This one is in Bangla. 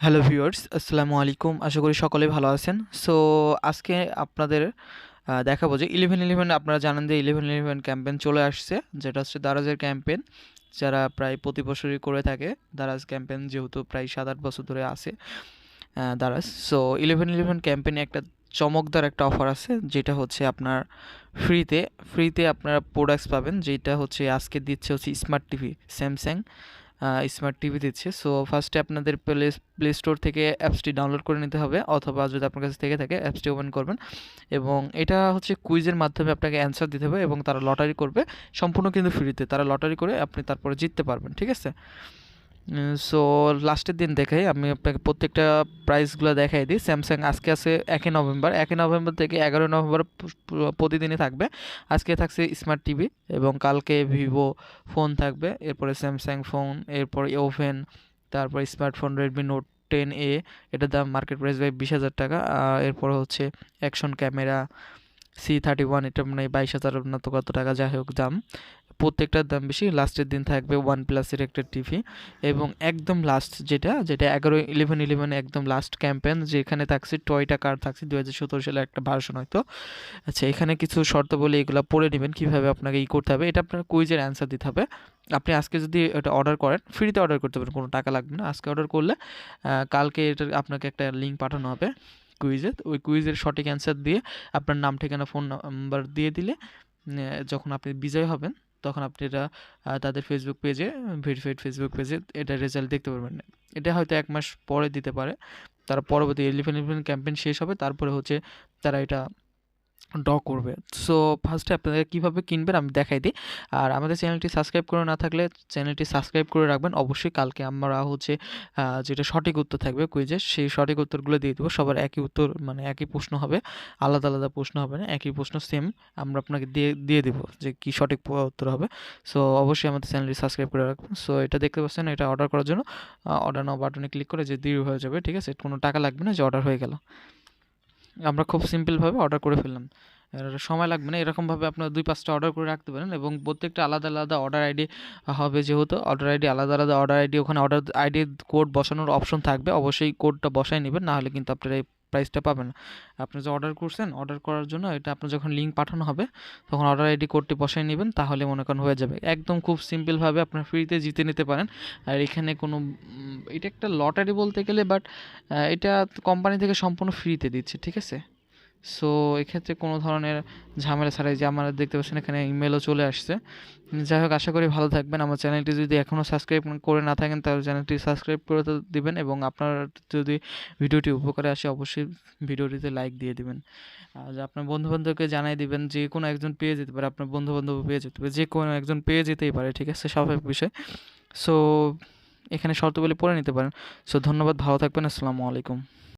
হ্যালো ভিউয়ার্স, আসসালামু আলাইকুম। আশা করি সকলেই ভালো আছেন। সো আজকে আপনাদের দেখাবো যে 11-11 আপনারা জানেন যে 11-11 ক্যাম্পেইন চলে আসছে, যেটা হচ্ছে দারাজের ক্যাম্পেইন। যারা প্রায় প্রতি বছরই করে থাকে দারাজ ক্যাম্পেইন, যেহেতু প্রায় 7-8 বছর ধরে আছে দারাজ। সো 11-11 ক্যাম্পেইনে একটা চমকদার একটা অফার আছে, যেটা হচ্ছে আপনার ফ্রিতে ফ্রিতে আপনারা প্রোডাক্টস পাবেন, যেটা হচ্ছে আজকে দিচ্ছে হচ্ছে smart TV, Samsung smart TV দিচ্ছে। সো ফার্স্টে আপনাদের প্লে স্টোর থেকে অ্যাপসটি ডাউনলোড করে নিতে হবে, অথবা যদি আপনার কাছে থেকে থাকে অ্যাপসটি ওপেন করবেন এবং এটা হচ্ছে কুইজের মাধ্যমে আপনাকে অ্যান্সার দিতে হবে এবং তারা লটারি করবে, সম্পূর্ণ কিন্তু ফ্রিতে। তারা লটারি করে আপনি তারপরে জিততে পারবেন, ঠিক আছে? সো লাস্টের দিন দেখাই, আমি আপনাকে প্রত্যেকটা প্রাইসগুলো দেখাই দিই। স্যামসাং আজকে আছে 1 নভেম্বর, 1 নভেম্বর থেকে 11 নভেম্বর প্রতিদিনই থাকবে। আজকে থাকছে স্মার্ট টিভি এবং কালকে ভিভো ফোন থাকবে, এরপরে স্যামসাং ফোন, এরপর ওভেন, তারপর স্মার্টফোন রেডমি নোট 10A, এটার দাম মার্কেট প্রাইস ভাই 20,000 টাকা। এরপর হচ্ছে অ্যাকশন ক্যামেরা C31, এটা মানে 22,000 না তো কত টাকা, যাই হোক দাম প্রত্যেকটার দাম বেশি। লাস্টের দিন থাকবে ওয়ান প্লাসের একটা টিভি এবং একদম লাস্ট যেটা যেটা 11-11 একদম লাস্ট ক্যাম্পেইন, যেখানে থাকছে টয়টা কার থাকছে 2017 সালে একটা ভার্সন হয়তো। আচ্ছা, এখানে কিছু শর্ত বলে এগুলো পড়ে নেবেন কীভাবে আপনাকে করতে হবে। এটা আপনার কুইজের অ্যান্সার দিতে হবে। আপনি আজকে যদি এটা অর্ডার করেন, ফ্রিতে অর্ডার করতে পারেন, কোনো টাকা লাগবে না। আজকে অর্ডার করলে কালকে এটা আপনাকে একটা লিঙ্ক পাঠানো হবে কুইজের। ওই কুইজের সঠিক অ্যান্সার দিয়ে আপনার নাম, ঠিকানা, ফোন নাম্বার দিয়ে দিলে যখন আপনি বিজয় হবেন তখন আপনি এটা তাদের ফেসবুক পেজে, ভেরিফাইড ফেসবুক পেজে এটা রেজাল্ট দেখতে পারবেন। এটা হয়তো 1 মাস পরে দিতে পারে, তারা পরবর্তী 11-11 ক্যাম্পেইন শেষ হবে তারপরে হচ্ছে তারা এটা করবে। সো ফার্স্টে আপনাদের কীভাবে কিনবেন আমি দেখাই দিই। আর আমাদের চ্যানেলটি সাবস্ক্রাইব করে না থাকলে চ্যানেলটি সাবস্ক্রাইব করে রাখবেন। অবশ্যই কালকে আমরা হচ্ছে যেটা সঠিক উত্তর থাকবে কুইজের, সেই সঠিক উত্তরগুলো দিয়ে দেবো। সবার একই উত্তর, মানে একই প্রশ্ন হবে, আলাদা আলাদা প্রশ্ন হবে না, একই প্রশ্ন সেম আমরা আপনাকে দিয়ে দেবো যে কী সঠিক উত্তর হবে। সো অবশ্যই আমাদের চ্যানেলটি সাবস্ক্রাইব করে রাখবেন। সো এটা দেখতে পাচ্ছেন, এটা অর্ডার করার জন্য অর্ডার নাও বাটনে ক্লিক করে যে দিয়ে হয়ে যাবে, ঠিক আছে? কোনো টাকা লাগবে না, যে অর্ডার হয়ে গেল। আমরা খুব সিম্পলভাবে অর্ডার করে ফেললাম, সময় লাগবে না। এরকমভাবে আপনার 2-5টা অর্ডার করে রাখতে পারেন এবং প্রত্যেকটা আলাদা আলাদা অর্ডার আইডি হবে, যেহেতু অর্ডার আইডি আলাদা আলাদা অর্ডার আইডি, ওখানে অর্ডার আইডি কোড বসানোর অপশন থাকবে, অবশ্যই কোডটা বসাই নেবেন, না হলে কিন্তু আপনারা এই প্রাইসটা পাবেন না। আপনি যে অর্ডার করছেন, অর্ডার করার জন্য এটা আপনার যখন লিঙ্ক পাঠানো হবে তখন অর্ডার আইডি কোডটি বসাই নেবেন, তাহলে মনে করেন হয়ে যাবে। একদম খুব সিম্পলভাবে আপনার ফ্রিতে জিতে নিতে পারেন। আর এখানে কোনো এটা একটা লটারি বলতে গেলে, বাট এটা কোম্পানি থেকে সম্পূর্ণ ফ্রিতে দিচ্ছে, ঠিক আছে? সো এক্ষেত্রে কোনো ধরনের ঝামেলা ছাড়াই, যে আমার দেখতে পাচ্ছেন এখানে ইমেলও চলে আসছে। যাই হোক, আশা করি ভালো থাকবেন। আমার চ্যানেলটি যদি এখনও সাবস্ক্রাইব করে না থাকেন তাহলে চ্যানেলটি সাবস্ক্রাইব করে দিবেন এবং আপনার যদি ভিডিওটি উপকারে আসে অবশ্যই ভিডিওটিতে লাইক দিয়ে দিবেন। আর আপনার বন্ধুবান্ধবকে জানাই দিবেন, যে কোনো একজন পেয়ে যেতে পারে, আপনার বন্ধুবান্ধব পেয়ে যেতে পারে, যে কোনো একজন পেয়ে যেতেই পারে, ঠিক আছে? স্বাভাবিক বিষয়। সো এখানে শর্তগুলি পড়ে নিতে পারেন। সো ধন্যবাদ, ভালো থাকবেন, আসসালামু আলাইকুম।